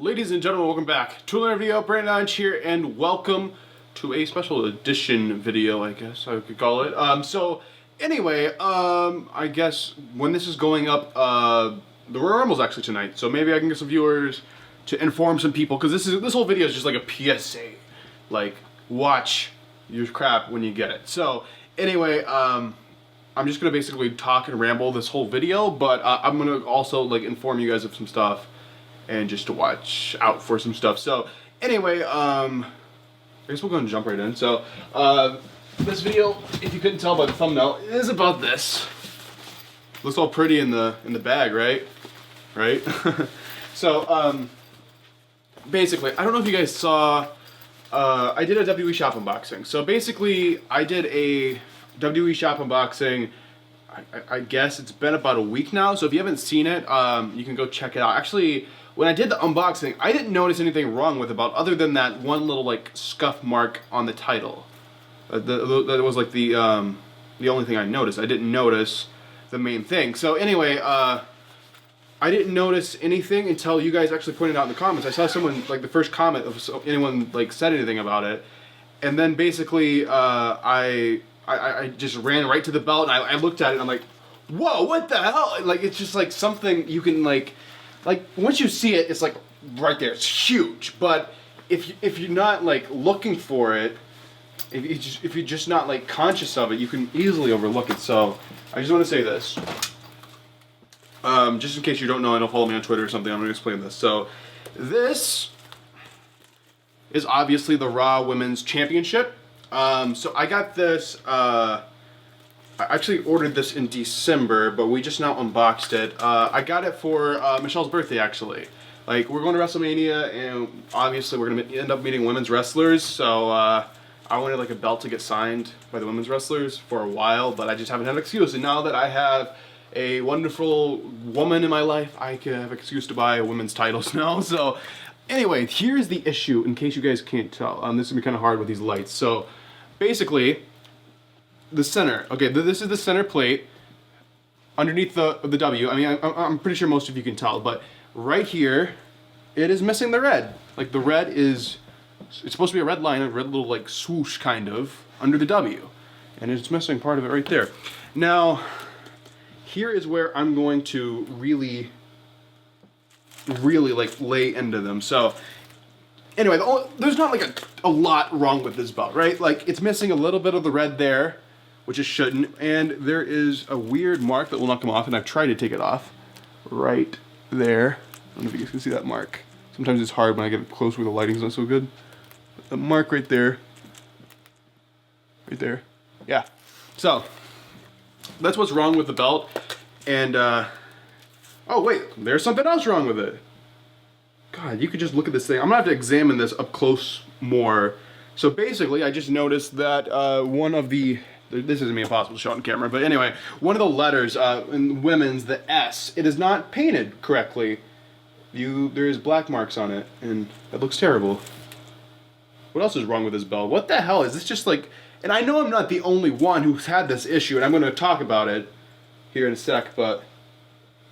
Ladies and gentlemen, welcome back to another video. Brandon Hodge here, and welcome to a special edition video, I guess I could call it. I guess when this is going up, the Royal Rumble's actually tonight, so maybe I can get some viewers to inform some people, because this whole video is just like a PSA, like, watch your crap when you get it. So anyway, I'm just gonna basically talk and ramble this whole video, but I'm gonna also like inform you guys of some stuff and just to watch out for some stuff. So anyway, I guess we're gonna jump right in. So this video, if you couldn't tell by the thumbnail, is about this. Looks all pretty in the bag, right? Right? So basically, I don't know if you guys saw, I did a WWEShop unboxing. So basically, I did a WWEShop unboxing. I guess it's been about a week now. So if you haven't seen it, you can go check it out. Actually, when I did the unboxing, I didn't notice anything wrong with the belt other than that one little like scuff mark on the title. That was like the only thing I noticed. I didn't notice the main thing. So anyway, I didn't notice anything until you guys actually pointed out in the comments. I saw someone, like the first comment of anyone like said anything about it, and then basically I just ran right to the belt and I looked at it and I'm like, whoa, what the hell? Like, it's just like something you can like once you see it, it's like right there. It's huge. But if you're not like looking for it, if you're just not like conscious of it, you can easily overlook it. So I just want to say this, just in case you don't know and don't follow me on Twitter or something, I'm going to explain this. So this is obviously the Raw Women's Championship. So I got this, I actually ordered this in December, but we just now unboxed it. I got it for Michelle's birthday, actually. Like, we're going to WrestleMania, and obviously we're going to end up meeting women's wrestlers, so I wanted like a belt to get signed by the women's wrestlers for a while, but I just haven't had an excuse. And now that I have a wonderful woman in my life, I can have an excuse to buy women's titles now. So anyway, here's the issue, in case you guys can't tell. This is going to be kind of hard with these lights. So basically, the center. Okay, this is the center plate underneath the W. I mean, I'm pretty sure most of you can tell, but right here, it is missing the red. Like, the red is, it's supposed to be a red line, a red little like swoosh kind of under the W, and it's missing part of it right there. Now, here is where I'm going to really like lay into them. So anyway, there's not like a lot wrong with this belt, right? Like, it's missing a little bit of the red there, which it shouldn't, and there is a weird mark that will not come off, and I've tried to take it off right there. I don't know if you guys can see that mark. Sometimes it's hard when I get close where the lighting's not so good. The mark right there. Right there. Yeah. So, that's what's wrong with the belt, and, oh wait, there's something else wrong with it. God, you could just look at this thing. I'm gonna have to examine this up close more. So basically, I just noticed that one of the, this isn't me impossible to show on camera, but anyway, one of the letters in women's, the S, it is not painted correctly. There's black marks on it, and that looks terrible. What else is wrong with this belt? What the hell is this? Just like, and I know I'm not the only one who's had this issue, and I'm going to talk about it here in a sec, but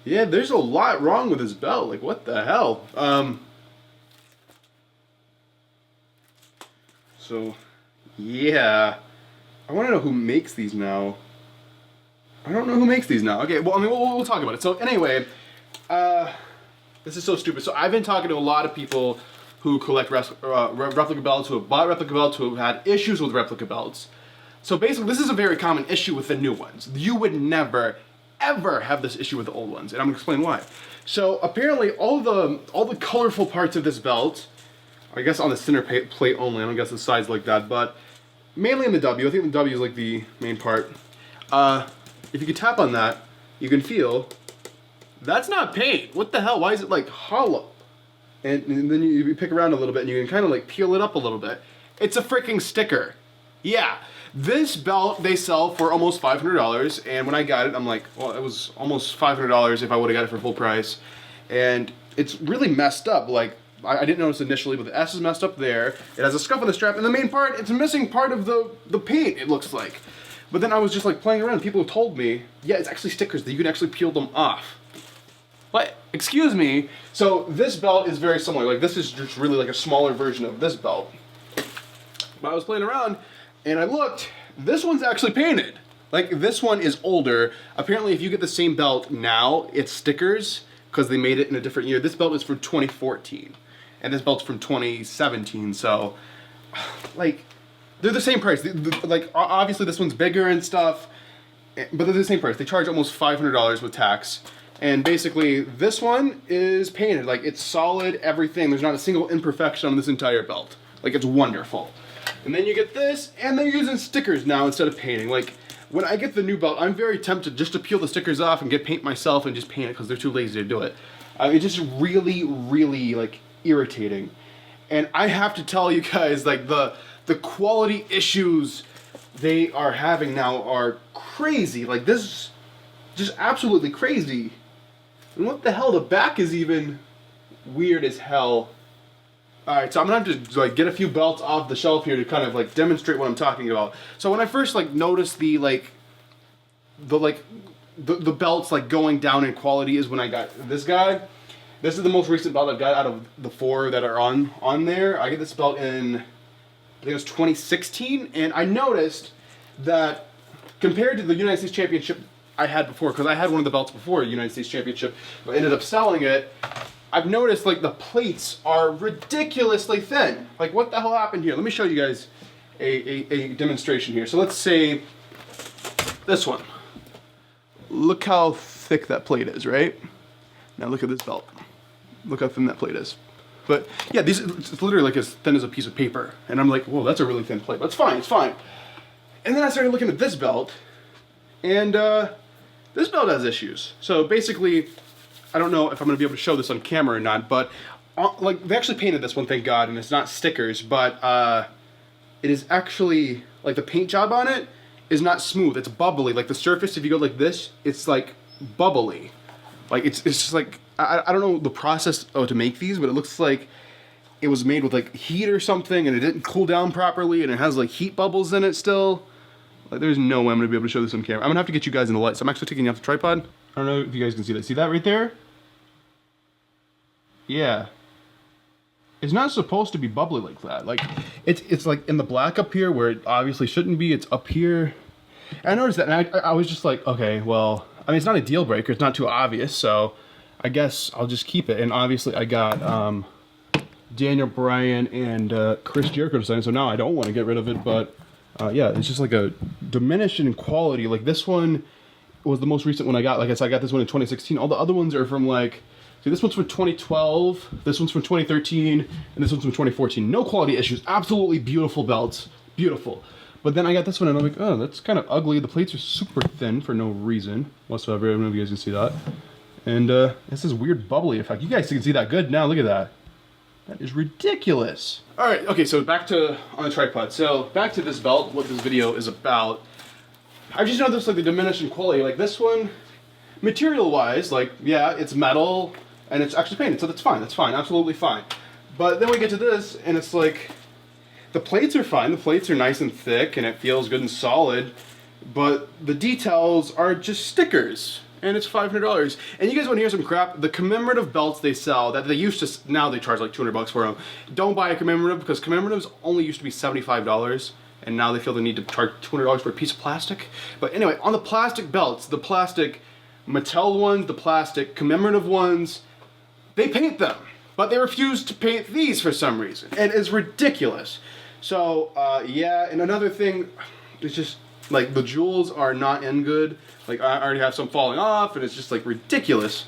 yeah, there's a lot wrong with this belt. Like, what the hell? So, yeah. I want to know who makes these now. I don't know who makes these now. Okay, well, I mean, we'll talk about it. So anyway, this is so stupid. So I've been talking to a lot of people who collect replica belts, who have bought replica belts, who have had issues with replica belts. So basically, this is a very common issue with the new ones. You would never, ever have this issue with the old ones, and I'm gonna explain why. So apparently, all the colorful parts of this belt, I guess on the center plate only. I don't guess the sides like that, but mainly in the W. I think the W is like the main part. If you can tap on that, you can feel that's not paint. What the hell? Why is it like hollow? And then you pick around a little bit and you can kind of like peel it up a little bit. It's a freaking sticker. Yeah, this belt they sell for almost $500, and when I got it, I'm like, well, it was almost $500 if I would have got it for full price. And it's really messed up. Like, I didn't notice initially, but the S is messed up there. It has a scuff on the strap, and the main part, it's missing part of the paint, it looks like. But then I was just like playing around, and people have told me, yeah, it's actually stickers, that you can actually peel them off. But, excuse me, so this belt is very similar. Like, this is just really like a smaller version of this belt. But I was playing around, and I looked, this one's actually painted. Like, this one is older. Apparently, if you get the same belt now, it's stickers, because they made it in a different year. This belt is from 2014, and this belt's from 2017, so, like, they're the same price. Like, obviously this one's bigger and stuff, but they're the same price. They charge almost $500 with tax. And basically, this one is painted. Like, it's solid, everything. There's not a single imperfection on this entire belt. Like, it's wonderful. And then you get this, and they're using stickers now instead of painting. Like, when I get the new belt, I'm very tempted just to peel the stickers off and get paint myself and just paint it because they're too lazy to do it. It's just really, really, like, irritating. And I have to tell you guys, like, the quality issues they are having now are crazy. Like, this is just absolutely crazy. And what the hell, the back is even weird as hell. Alright, so I'm gonna have to like get a few belts off the shelf here to kind of like demonstrate what I'm talking about. So when I first like noticed the belts like going down in quality is when I got this guy. This is the most recent belt I've got out of the 4 that are on there. I get this belt in, I think it was 2016, and I noticed that compared to the United States Championship I had before, because I had one of the belts before the United States Championship, but ended up selling it, I've noticed like the plates are ridiculously thin. Like, what the hell happened here? Let me show you guys a demonstration here. So let's say this one. Look how thick that plate is, right? Now look at this belt. Look how thin that plate is. But yeah, it's literally like as thin as a piece of paper. And I'm like, whoa, that's a really thin plate. But it's fine, it's fine. And then I started looking at this belt, and this belt has issues. So basically, I don't know if I'm going to be able to show this on camera or not, but like they actually painted this one, thank God, and it's not stickers, but it is actually, like the paint job on it is not smooth, it's bubbly. Like the surface, if you go like this, it's like bubbly. Like it's just like, I don't know the process to make these, but it looks like it was made with like heat or something, and it didn't cool down properly, and it has like heat bubbles in it still. Like, there's no way I'm gonna be able to show this on camera. I'm gonna have to get you guys in the light. So I'm actually taking you off the tripod. I don't know if you guys can see that. See that right there? Yeah. It's not supposed to be bubbly like that. Like, it's like in the black up here where it obviously shouldn't be. It's up here. And I noticed that, and I was just like, okay, well, I mean, it's not a deal breaker. It's not too obvious, so I guess I'll just keep it. And obviously I got Daniel Bryan and Chris Jericho to sign, so now I don't want to get rid of it, but yeah, it's just like a diminution in quality. Like this one was the most recent one I got. Like I said, I got this one in 2016. All the other ones are from like, see, this one's from 2012, this one's from 2013, and this one's from 2014. No quality issues, absolutely beautiful belts, beautiful. But then I got this one and I'm like, oh, that's kind of ugly. The plates are super thin for no reason whatsoever. I don't know if you guys can see that. And it's this weird bubbly effect. You guys can see that good now, look at that. That is ridiculous. All right, okay, so back to, on the tripod. So back to this belt, what this video is about. I just noticed like the diminishing quality. Like this one, material-wise, like, yeah, it's metal and it's actually painted, so that's fine, absolutely fine. But then we get to this and it's like, the plates are fine, the plates are nice and thick and it feels good and solid, but the details are just stickers. And it's $500. And you guys want to hear some crap? The commemorative belts they sell, that they used to, now they charge like 200 bucks for them. Don't buy a commemorative, because commemoratives only used to be $75, and now they feel the need to charge $200 for a piece of plastic. But anyway, on the plastic belts, the plastic Mattel ones, the plastic commemorative ones, they paint them. But they refuse to paint these for some reason. And it's ridiculous. So, yeah, and another thing, it's just, like, the jewels are not in good. Like, I already have some falling off, and it's just, like, ridiculous.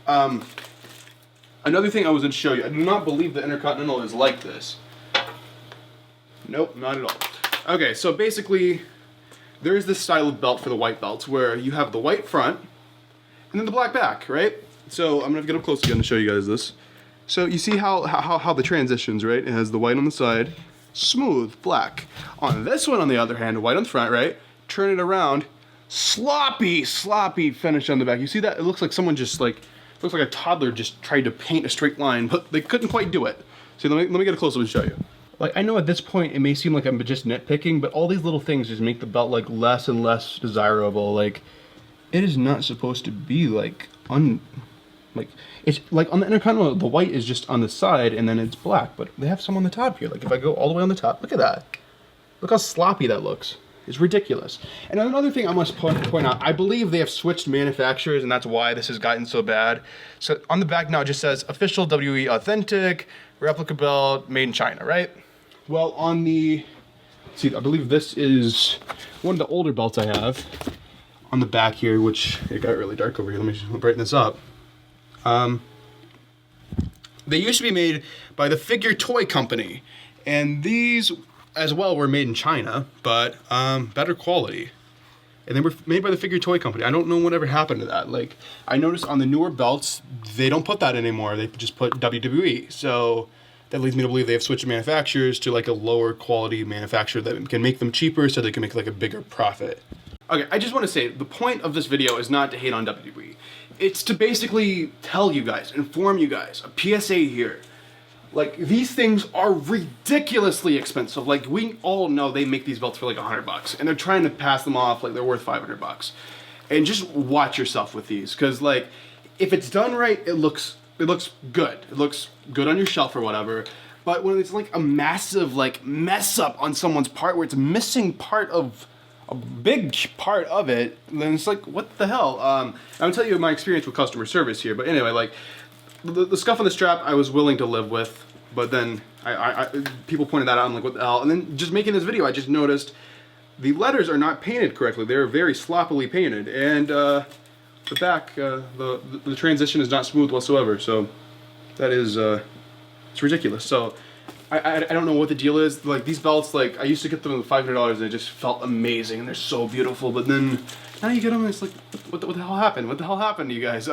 Another thing I was going to show you, I do not believe the Intercontinental is like this. Nope, not at all. Okay, so basically, there is this style of belt for the white belts, where you have the white front, and then the black back, right? So, I'm going to get up close again to show you guys this. So, you see how the transitions, right? It has the white on the side, smooth, black. On this one, on the other hand, white on the front, right? Turn it around, sloppy finish on the back. You see that? It looks like someone just like, looks like a toddler just tried to paint a straight line, but they couldn't quite do it. See, let me get a close up and show you. Like, I know at this point it may seem like I'm just nitpicking, but all these little things just make the belt like less and less desirable. Like, it is not supposed to be like Like, it's like on the Intercontinental, the white is just on the side and then it's black, but they have some on the top here. Like if I go all the way on the top, look at that. Look how sloppy that looks. It's ridiculous. And another thing I must point out, I believe they have switched manufacturers and that's why this has gotten so bad. So on the back now it just says official WWE authentic, replica belt, made in China, right? Well, on the, see, I believe this is one of the older belts I have on the back here, which it got really dark over here. Let me just brighten this up. They used to be made by the Figure Toy Company, and these as well were made in China, but better quality. And they were made by the Figure Toy Company. I don't know whatever happened to that. Like, I noticed on the newer belts, they don't put that anymore. They just put WWE. So that leads me to believe they have switched manufacturers to like a lower quality manufacturer that can make them cheaper so they can make like a bigger profit. Okay, I just want to say, the point of this video is not to hate on WWE. It's to basically tell you guys, inform you guys, a PSA here. Like, these things are ridiculously expensive. Like, we all know they make these belts for like $100, and they're trying to pass them off like they're worth $500. And just watch yourself with these, because like, if it's done right, it looks good. It looks good on your shelf or whatever. But when it's like a massive like mess up on someone's part, where it's missing part of a big part of it, then it's like, what the hell? I'm gonna tell you my experience with customer service here. But anyway, like, the scuff on the strap I was willing to live with, but then people pointed that out, I'm like, what the hell? And then just making this video, I just noticed the letters are not painted correctly. They're very sloppily painted, and the back, the transition is not smooth whatsoever. So that is, it's ridiculous. So I don't know what the deal is. Like, these belts, like, I used to get them for $500 and it just felt amazing and they're so beautiful, but then now you get them and it's like, what the hell happened? What the hell happened to you guys?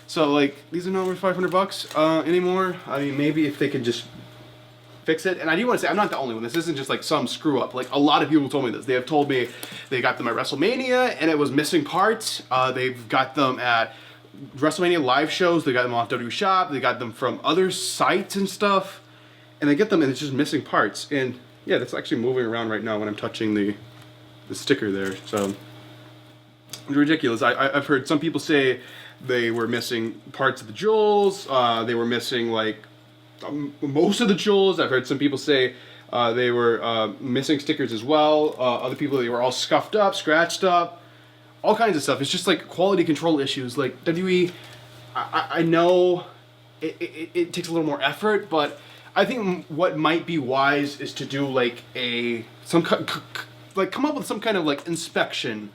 So like, these are not worth $500 anymore. I mean, maybe if they could just fix it. And I do want to say, I'm not the only one. This isn't just like some screw up. Like, a lot of people told me this. They have told me they got them at WrestleMania and it was missing parts. They've got them at WrestleMania live shows. They got them off WWEShop. They got them from other sites and stuff. And they get them and it's just missing parts. And yeah, that's actually moving around right now when I'm touching the sticker there. So it's ridiculous. I've heard some people say they were missing parts of the jewels. They were missing like most of the jewels. I've heard some people say they were missing stickers as well. Other people, they were all scuffed up, scratched up, all kinds of stuff. It's just like quality control issues. Like, WWE, I know it takes a little more effort, but I think what might be wise is to do like come up with some kind of like inspection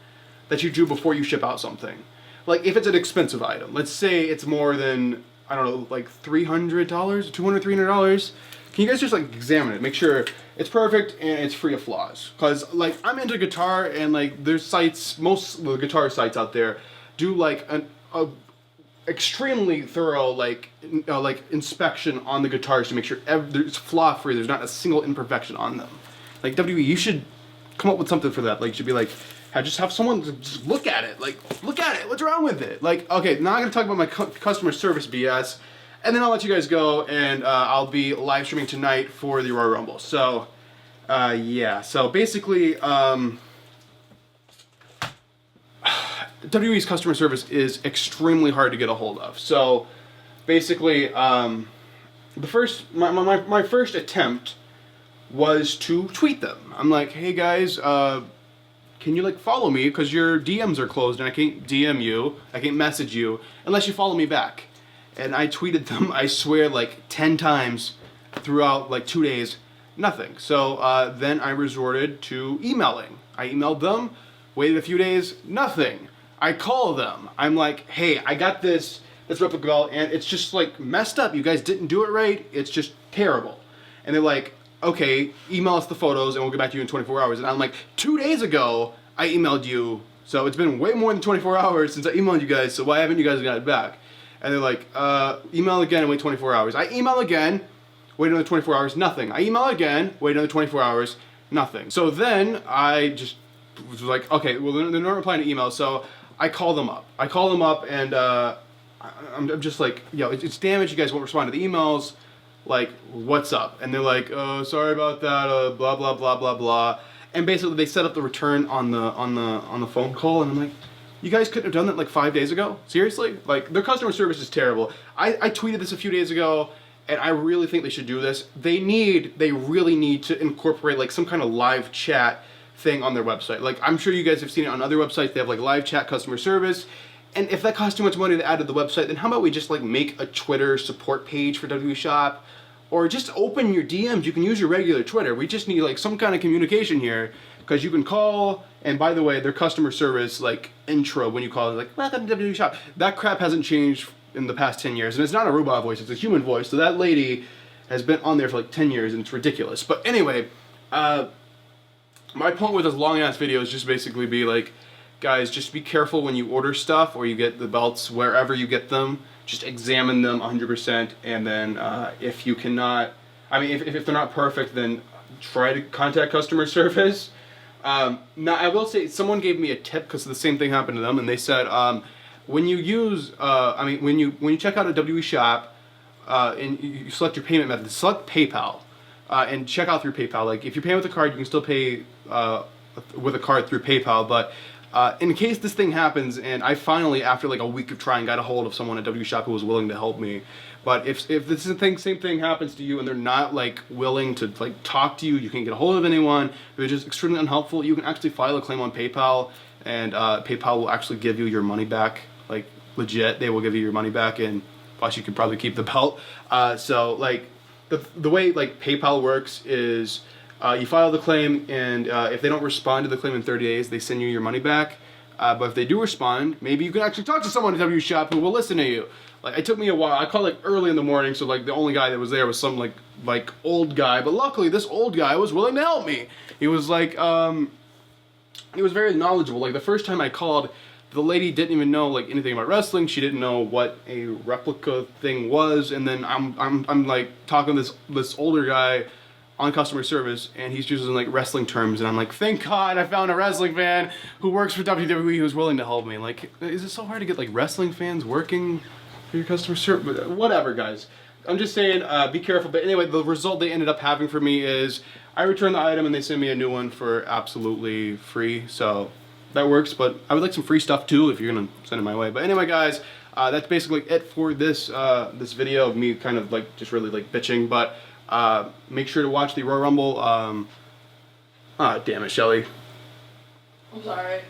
that you do before you ship out something. Like, if it's an expensive item, let's say it's more than, I don't know, like $300, $200, $300. Can you guys just like examine it, make sure it's perfect and it's free of flaws? Because like, I'm into guitar and like, there's sites, most of the guitar sites out there do like a extremely thorough like inspection on the guitars to make sure it's flaw free. There's not a single imperfection on them. Like, WWE, you should come up with something for that. Like, you should be like, just have someone just look at it. Like, look at it. What's wrong with it? Like, okay, now I'm gonna talk about my customer service BS, and then I'll let you guys go, and I'll be live streaming tonight for the Royal Rumble. So, yeah. So basically, WWE's customer service is extremely hard to get a hold of. So basically, my first attempt was to tweet them. I'm like, hey guys, can you like follow me, because your DMs are closed and I can't DM you, I can't message you unless you follow me back. And I tweeted them, I swear, like 10 times throughout like 2 days, nothing. So then I resorted to emailing. I emailed them, waited a few days, nothing. I call them. I'm like, hey, I got this replica belt and it's just like messed up. You guys didn't do it right. It's just terrible. And they're like, okay, email us the photos and we'll get back to you in 24 hours. And I'm like, 2 days ago, I emailed you. So it's been way more than 24 hours since I emailed you guys. So why haven't you guys got it back? And they're like, email again and wait 24 hours. I email again, wait another 24 hours, nothing. I email again, wait another 24 hours, nothing. So then I just was like, okay, well, they're not replying to emails. So I call them up. And I'm just like, yo, it's damaged. You guys won't respond to the emails. Like, what's up? And they're like, oh, sorry about that. Blah blah blah blah blah. And basically, they set up the return on the phone call, and I'm like, You guys couldn't have done that like 5 days ago? Seriously? Like, their customer service is terrible. I tweeted this a few days ago, and I really think they should do this. They really need to incorporate like some kind of live chat thing on their website. Like, I'm sure you guys have seen it on other websites. They have like live chat customer service. And if that costs too much money to add to the website, then how about we just like make a Twitter support page for WWEShop? Or just open your DMs. You can use your regular Twitter. We just need like some kind of communication here, because you can call, and by the way, their customer service like intro when you call is like, welcome to WWEShop. That crap hasn't changed in the past 10 years, and it's not a robot voice, it's a human voice. So that lady has been on there for like 10 years, and it's ridiculous. But anyway, my point with this long ass video is just basically be like, guys, just be careful when you order stuff or you get the belts wherever you get them. Just examine them 100%, and then if you cannot, I mean, if they're not perfect, then try to contact customer service. Now, I will say, someone gave me a tip because the same thing happened to them, and they said when you use, when you check out a WWEShop and you select your payment method, select PayPal and check out through PayPal. Like, if you're paying with a card, you can still pay with a card through PayPal, but in case this thing happens, and I finally, after like a week of trying, got a hold of someone at WWEShop who was willing to help me. But if this same thing happens to you and they're not like willing to like talk to you, you can't get a hold of anyone, they're just extremely unhelpful, you can actually file a claim on PayPal, and PayPal will actually give you your money back. Like, legit, they will give you your money back, and plus you could probably keep the belt. So like the way like PayPal works is, you file the claim, and if they don't respond to the claim in 30 days, they send you your money back. But if they do respond, maybe you can actually talk to someone at WWEShop who will listen to you. Like, it took me a while. I called like early in the morning, so like the only guy that was there was some like old guy. But luckily, this old guy was willing to help me. He was like, he was very knowledgeable. Like, the first time I called, the lady didn't even know like anything about wrestling. She didn't know what a Replica thing was. And then I'm like talking to this older guy on customer service, and he's using like wrestling terms, and I'm like, thank God I found a wrestling fan who works for WWE who's willing to help me. Like, is it so hard to get like wrestling fans working for your customer service? Whatever, guys. I'm just saying, be careful. But anyway, the result they ended up having for me is I returned the item and they sent me a new one for absolutely free. So that works, but I would like some free stuff too if you're gonna send it my way. But anyway, guys, that's basically it for this this video of me kind of like just really like bitching. But make sure to watch the Royal Rumble. Damn it, Shelly. I'm sorry.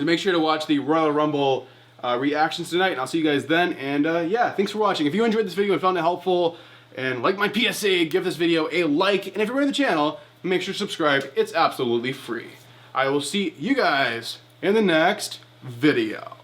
Make sure to watch the Royal Rumble reactions tonight, and I'll see you guys then. And yeah, thanks for watching. If you enjoyed this video and found it helpful, and like my PSA, give this video a like. And if you're new to the channel, make sure to subscribe. It's absolutely free. I will see you guys in the next video.